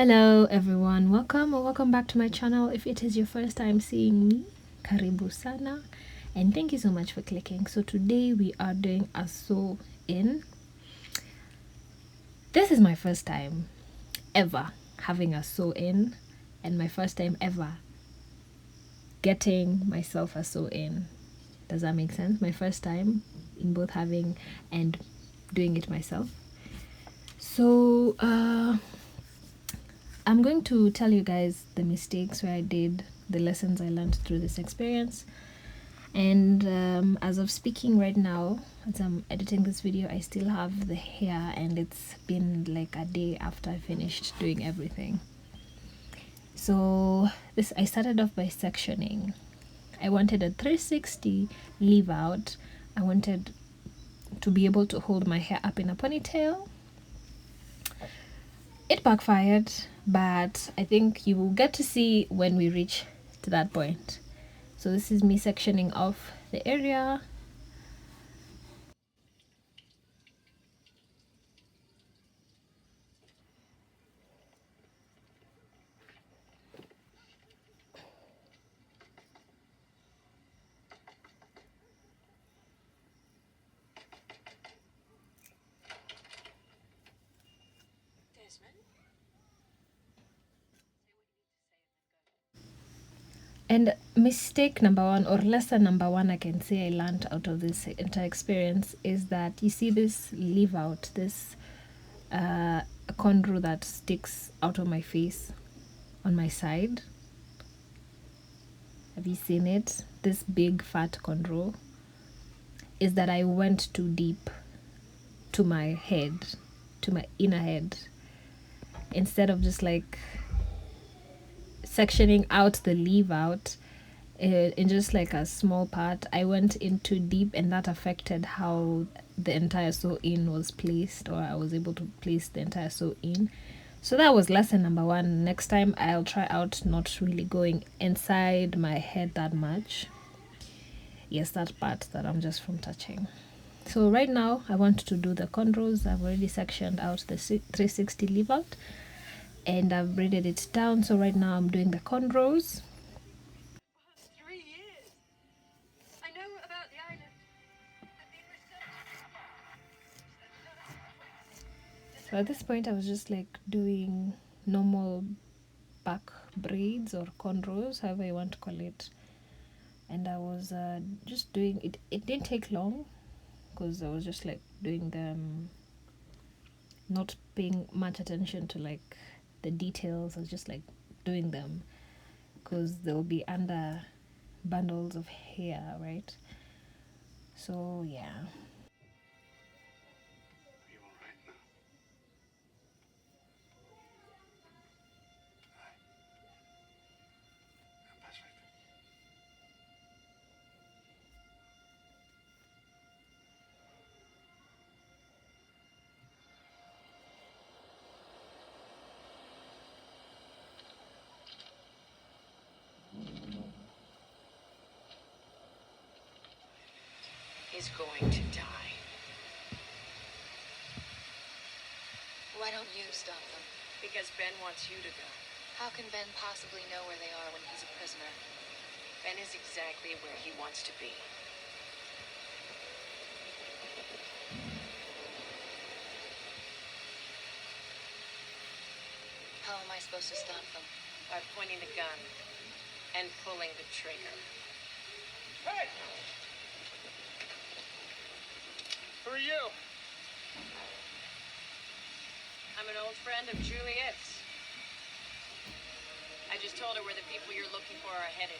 Hello everyone, welcome or welcome back to my channel. If it is your first time seeing me, karibu sana, and thank you so much for clicking. So today we are doing a sew in. This is my first time ever having a sew in, and my first time ever getting myself a sew in. Does that make sense? My first time in both having and doing it myself. So I'm going to tell you guys the mistakes where I did, the lessons I learned through this experience. And as of speaking right now, as I'm editing this video, I still have the hair, and it's been like a day after I finished doing everything. So I started off by sectioning. I wanted a 360 leave out. I wanted to be able to hold my hair up in a ponytail. It backfired, but I think you will get to see when we reach to that point. So this is me sectioning off the area. And mistake number one, or lesson number one, I can say I learned out of this entire experience is that you see this leave out, this cornrow that sticks out of my face on my side. Have you seen it? This big fat cornrow is that I went too deep to my head, to my inner head, instead of just like sectioning out the leave out in just like a small part. I went in too deep, and that affected how the entire sew in was placed, or I was able to place the entire sew in. So that was lesson number one. Next time I'll try out not really going inside my head that much. Yes, that part that I'm just from touching. So right now I want to do the cornrows. I've already sectioned out the 360 leave out, and I've braided it down. So right now I'm doing the cornrows. 3 years. I know about the island. I've been researching. So at this point I was just like doing normal back braids or cornrows, however you want to call it, and I was just doing it. It didn't take long because I was just like doing them, not paying much attention to like the details. I was just like doing them because they'll be under bundles of hair, right? So yeah. Are you all right now? Perfect. He's going to die. Why don't you stop them? Because Ben wants you to go. How can Ben possibly know where they are when he's a prisoner? Ben is exactly where he wants to be. How am I supposed to stop them? By pointing the gun and pulling the trigger. Hey! Who are you? I'm an old friend of Juliet's. I just told her where the people you're looking for are headed.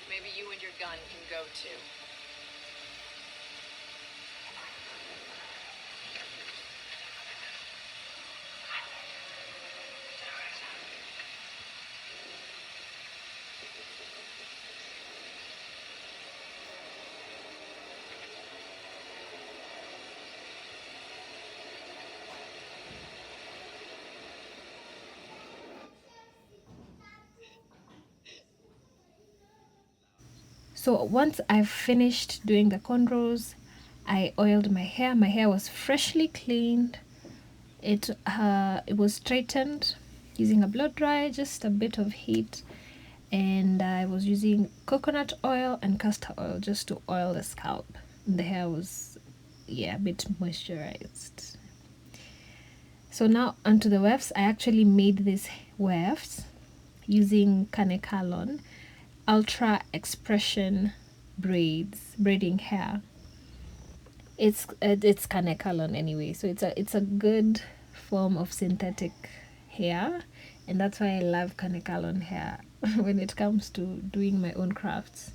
Maybe you and your gun can go too. So once I've finished doing the cornrows, I oiled my hair. My hair was freshly cleaned, It was straightened using a blow dry, just a bit of heat, and I was using coconut oil and castor oil just to oil the scalp. The hair was, yeah, a bit moisturized. So now onto the wefts. I actually made these wefts using Kanekalon Ultra Expression braiding hair. It's Kanekalon anyway, so it's a good form of synthetic hair, and that's why I love Kanekalon hair when it comes to doing my own crafts.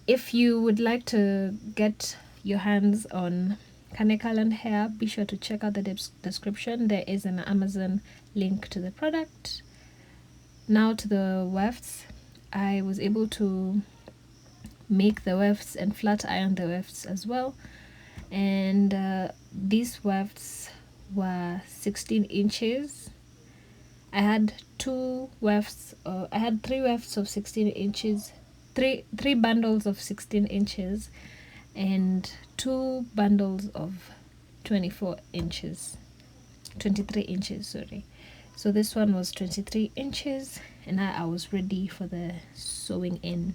If you would like to get your hands on Kanekalon hair, be sure to check out the description. There is an Amazon link to the product. Now to the wefts. I was able to make the wefts and flat iron the wefts as well, and these wefts were 16 inches. I had I had three wefts of 16 inches, three bundles of 16 inches, and two bundles of 24 inches, 23 inches, sorry. So this one was 23 inches, and I was ready for the sewing in.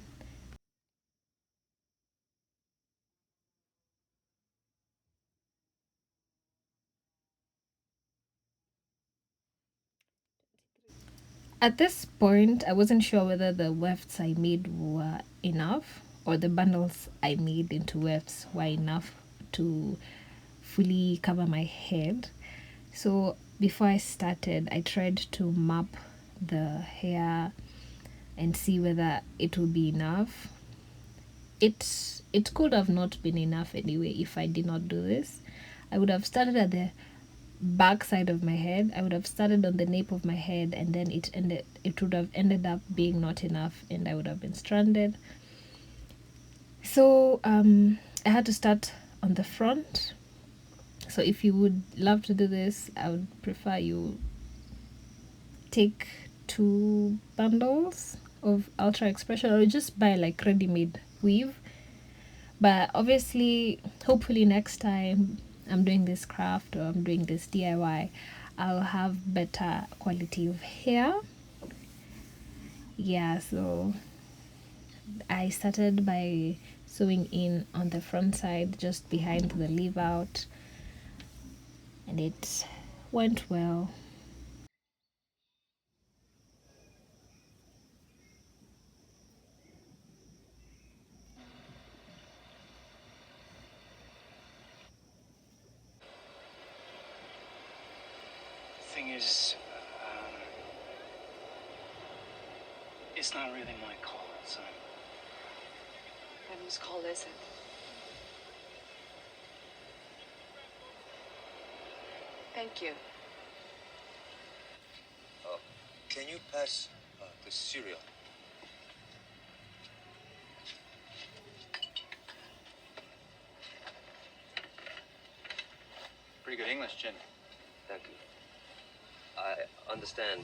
At this point, I wasn't sure whether the wefts I made were enough or the bundles I made into wefts were enough to fully cover my head. So before I started, I tried to map the hair and see whether it would be enough. It could have not been enough anyway if I did not do this. I would have started at the back side of my head. I would have started on the nape of my head, and then it would have ended up being not enough, and I would have been stranded. So I had to start on the front. So if you would love to do this, I would prefer you take two bundles of Ultra Expression, or just buy like ready-made weave. But obviously, hopefully next time I'm doing this craft or I'm doing this DIY, I'll have better quality of hair. Yeah, so I started by sewing in on the front side, just behind the leave out, and it went well. Thing is, it's not really my call, son. And whose call is it? Thank you. Can you pass the cereal? Pretty good English, Jin. Thank you. I understand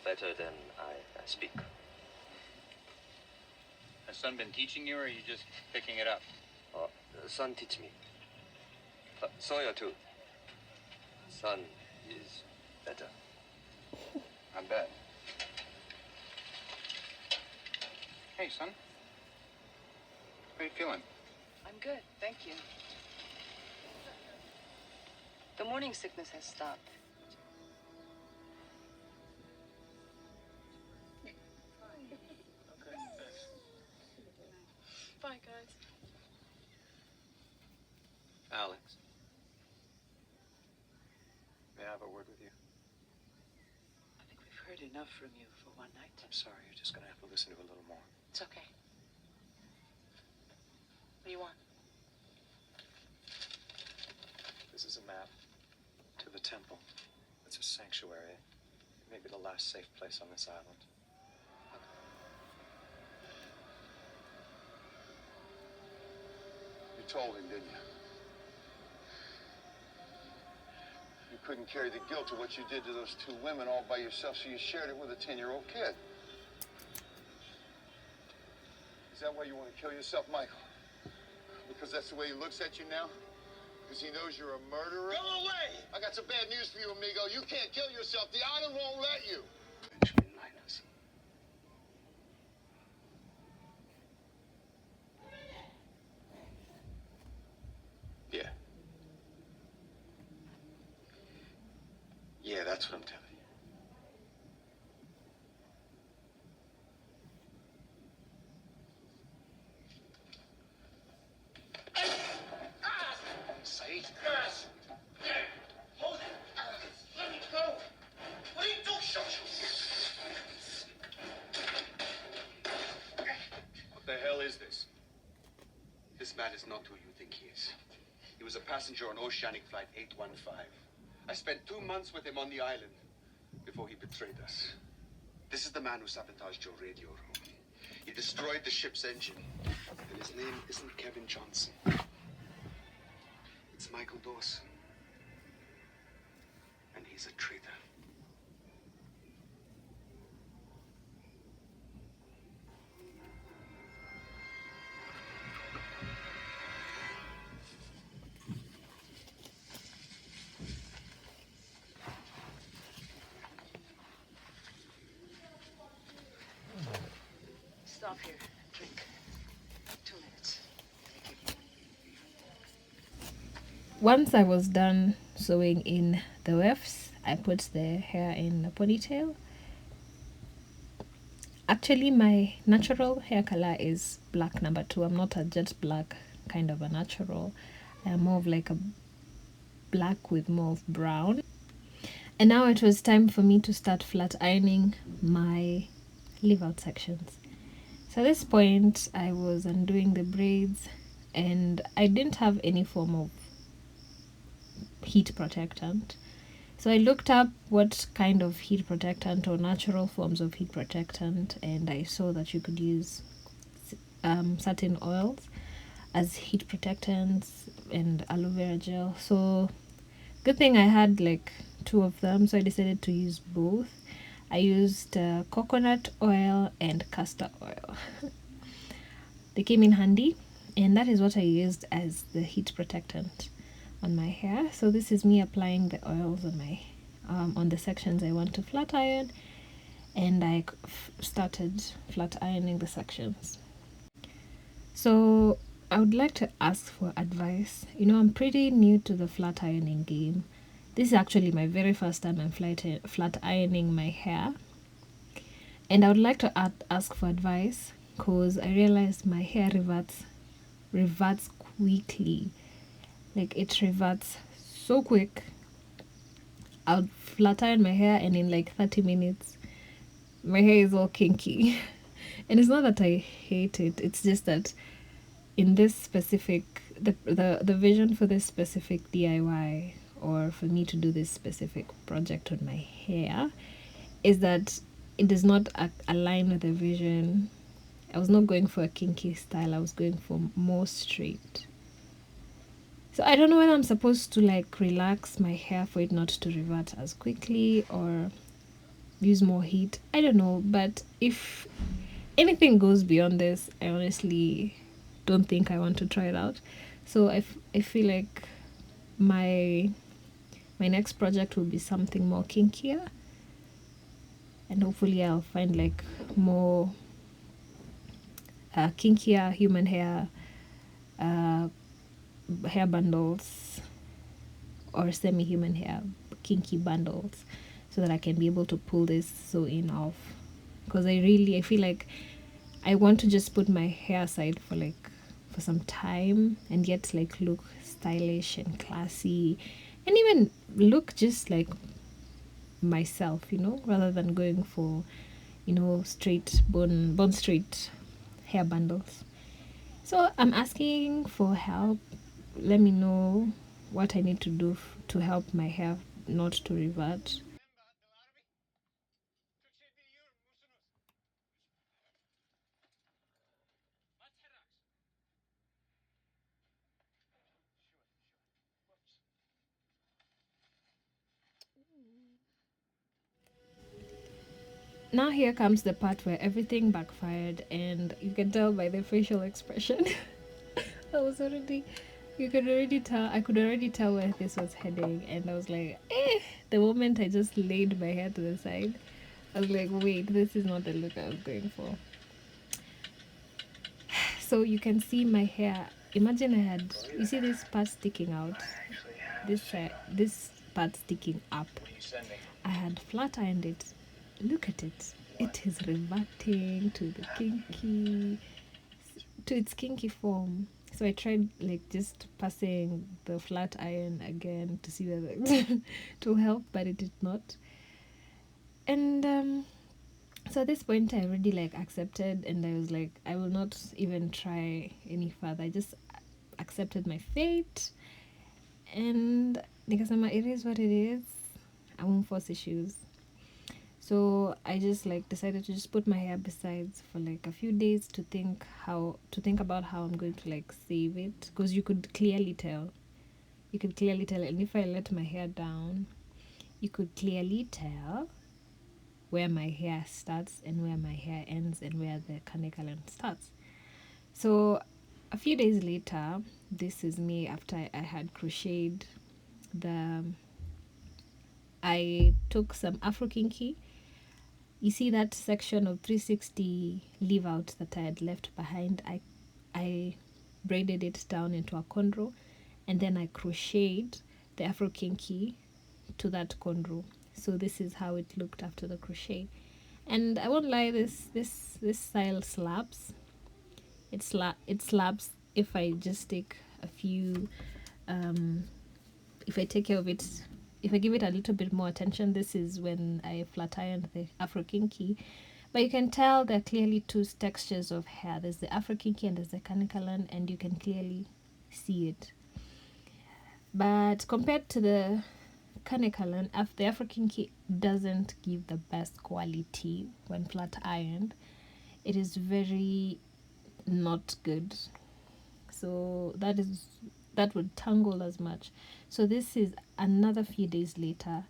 better than I speak. Has son been teaching you, or are you just picking it up? Son teach me. Sawyer too. Son is better. I bet. Hey, son. How are you feeling? I'm good, thank you. The morning sickness has stopped. Bye, guys. Alex. May I have a word with you? I think we've heard enough from you for one night. I'm sorry, you're just gonna have to listen to a little more. It's okay. What do you want? This is a map to the temple. It's a sanctuary. Maybe the last safe place on this island. You told him, didn't you? You couldn't carry the guilt of what you did to those two women all by yourself, so you shared it with a 10-year-old kid. Is that why you want to kill yourself, Michael? Because that's the way he looks at you now? Because he knows you're a murderer? Go away! I got some bad news for you, amigo. You can't kill yourself. The island won't let you. Benjamin Linus. Yeah. Yeah, that's what I'm telling you. Said? Yes! Hold it! Let me go! What are you doing? Shut What the hell is this? This man is not who you think he is. He was a passenger on Oceanic Flight 815. I spent 2 months with him on the island before he betrayed us. This is the man who sabotaged your radio room. He destroyed the ship's engine. And his name isn't Kevin Johnson. It's Michael Dawson. And he's a traitor. Stop here. Drink. 2 minutes. Once I was done sewing in the wefts, I put the hair in a ponytail. Actually, my natural hair color is black number 2. I'm not a jet black kind of a natural. I'm more of like a black with more of brown. And now it was time for me to start flat ironing my leave out sections. So at this point, I was undoing the braids and I didn't have any form of heat protectant. So I looked up what kind of heat protectant or natural forms of heat protectant, and I saw that you could use certain oils as heat protectants and aloe vera gel. So good thing I had like 2 of them, so I decided to use both. I used coconut oil and castor oil. They came in handy, and that is what I used as the heat protectant on my hair. So this is me applying the oils on my on the sections I want to flat iron, and I started flat ironing the sections. So I would like to ask for advice. You know, I'm pretty new to the flat ironing game. This is actually my very first time I'm flat ironing my hair, and I would like to ask for advice because I realized my hair reverts quickly. Like it reverts so quick. I'll flat iron my hair and in like 30 minutes my hair is all kinky. And it's not that I hate it, it's just that in this specific the vision for this specific DIY, or for me to do this specific project on my hair, is that it does not align with the vision. I was not going for a kinky style, I was going for more straight. So I don't know whether I'm supposed to like relax my hair for it not to revert as quickly or use more heat. I don't know, but if anything goes beyond this, I honestly don't think I want to try it out. So I feel like my next project will be something more kinkier, and hopefully I'll find like more kinkier human hair hair bundles or semi-human hair kinky bundles, so that I can be able to pull this sew-in off, because I feel like I want to just put my hair aside for some time and yet like look stylish and classy and even look just like myself, you know, rather than going for, you know, straight bone straight hair bundles. So I'm asking for help. Let me know what I need to do to help my hair not to revert. Now here comes the part where everything backfired, and you can tell by the facial expression. I You could already tell. I could already tell where this was heading, and I was like, eh. The moment I just laid my hair to the side, I was like, wait, this is not the look I was going for. So you can see my hair. Imagine I had, you see this part sticking out, this part sticking up. I had flat ironed it. Look at it. It is reverting to its kinky form. So I tried like just passing the flat iron again to see whether to help, but it did not. And so at this point I already like accepted, and I was like, I will not even try any further. I just accepted my fate, and nikasema it is what it is. I won't force issues. So I just like decided to just put my hair besides for like a few days to think about how I'm going to like save it, because you could clearly tell, and if I let my hair down, you could clearly tell where my hair starts and where my hair ends and where the Kanekalon starts. So a few days later, this is me after I had crocheted I took some Afro Kinky. You see that section of 360 leave out that I had left behind? I braided it down into a cornrow, and then I crocheted the Afro Kinky to that cornrow. So this is how it looked after the crochet. And I won't lie, this style slaps. It slaps if I just take a few if I take care of it, if I give it a little bit more attention. This is when I flat ironed the Afro Kinky. But you can tell there are clearly two textures of hair. There's the Afro Kinky and there's the Kanekalon, and you can clearly see it. But compared to the Kanekalon, the Afro Kinky doesn't give the best quality when flat ironed. It is very not good. So that would tangle as much. So this is another few days later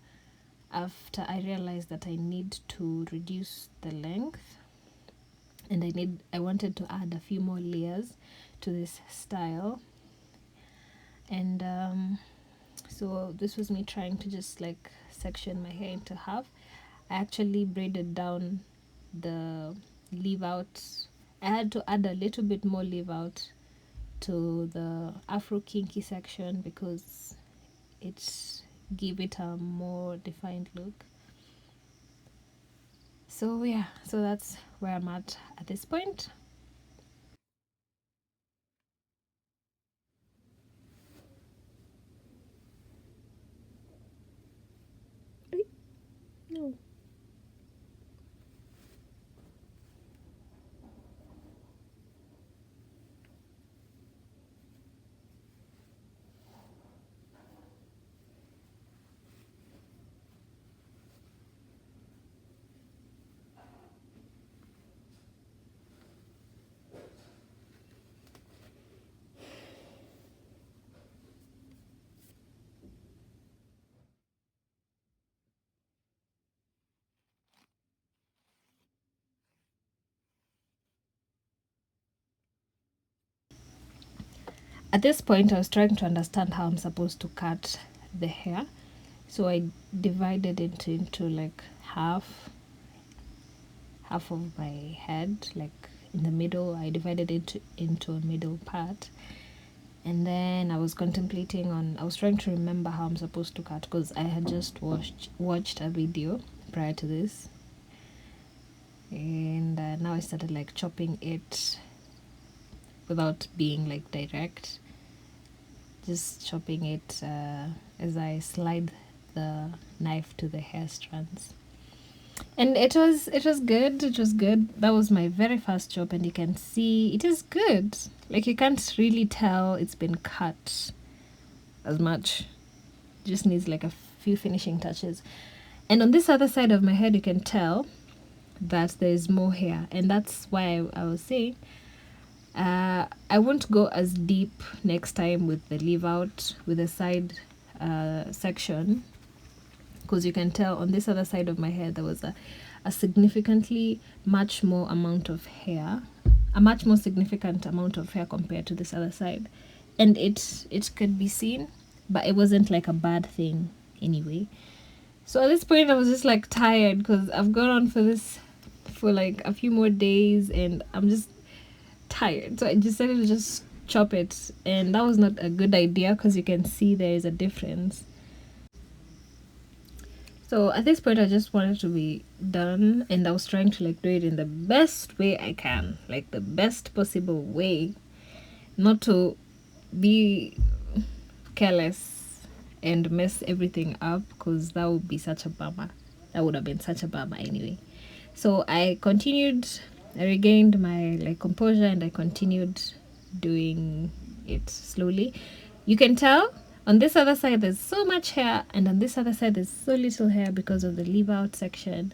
after I realized that I need to reduce the length, and I wanted to add a few more layers to this style. And so this was me trying to just like section my hair into half. I actually braided down the leave out. I had to add a little bit more leave out to the Afro Kinky section because it gave it a more defined look. So yeah, so that's where I'm at this point. No. At this point, I was trying to understand how I'm supposed to cut the hair. So I divided it into like half of my head, like in the middle. I divided it into a middle part. And then I was I was trying to remember how I'm supposed to cut, because I had just watched a video prior to this. And now I started like chopping it without being like direct, just chopping it as I slide the knife to the hair strands. And it was good. That was my very first chop, and you can see it is good. Like, you can't really tell it's been cut as much. Just needs like a few finishing touches. And on this other side of my head, you can tell that there's more hair, and that's why I was saying I won't go as deep next time with the leave out with the side section, because you can tell on this other side of my hair there was a significantly much more significant amount of hair compared to this other side. and it could be seen, but it wasn't like a bad thing anyway. So at this point, I was just like tired because I've gone on for this for like a few more days, and I'm just tired. So I decided to just chop it, and that was not a good idea because you can see there is a difference. So at this point, I just wanted to be done, and I was trying to like do it in the best way I can, like the best possible way, not to be careless and mess everything up, because that would be such a bummer. That would have been such a bummer anyway. So I continued, I regained my like composure, and I continued doing it slowly. You can tell on this other side there's so much hair, and on this other side there's so little hair because of the leave out section.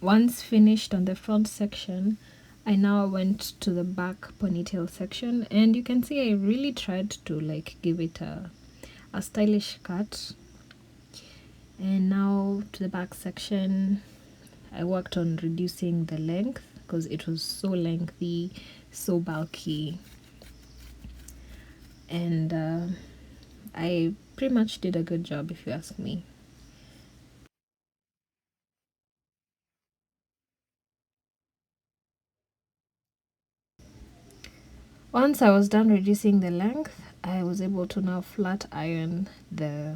Once finished on the front section, I now went to the back ponytail section, and you can see I really tried to like give it a stylish cut. And now to the back section, I worked on reducing the length because it was so lengthy, so bulky, and I pretty much did a good job if you ask me. Once I was done reducing the length, I was able to now flat iron the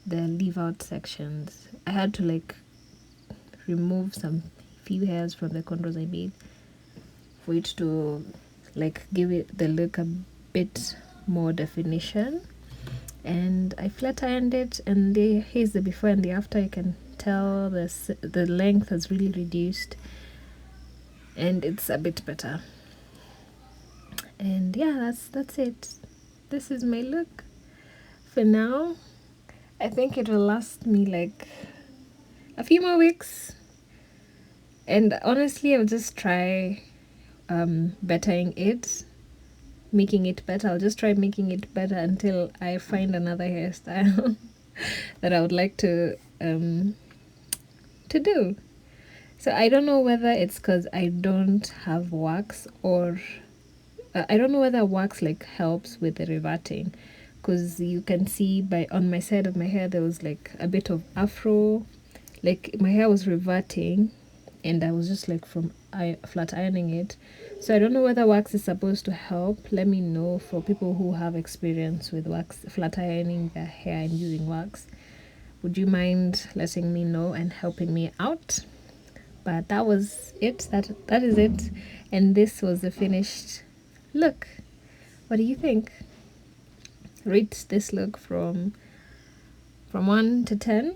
leave out sections. I had to like remove some few hairs from the contours I made for it to like give it the look a bit more definition. And I flat ironed it, and here's the before and the after. You can tell the length has really reduced, and it's a bit better. And yeah, that's it. This is my look for now. I think it will last me like a few more weeks, and honestly I'll just try bettering it, making it better. I'll just try making it better until I find another hairstyle that I would like to do. So I don't know whether it's because I don't have wax, or I don't know whether wax like helps with the reverting, because you can see by on my side of my hair there was like a bit of afro, like my hair was reverting, and I was just like from flat ironing it. So I don't know whether wax is supposed to help. Let me know for people who have experience with wax, flat ironing their hair and using wax. Would you mind letting me know and helping me out? But that was it. That is it. And this was the finished look. What do you think? Rate this look from 1 to 10.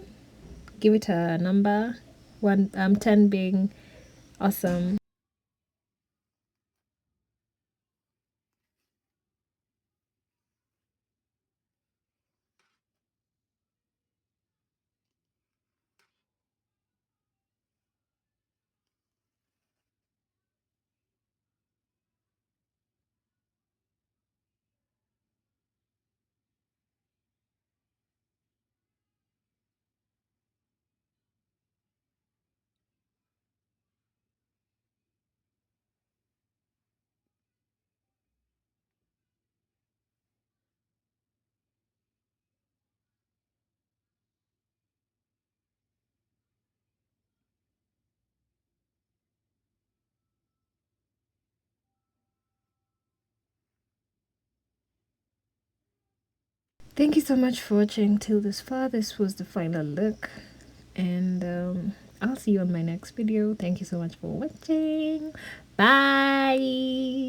Give it a number. 10 being awesome. Thank you so much for watching till this far. This was the final look, and I'll see you on my next video. Thank you so much for watching. Bye.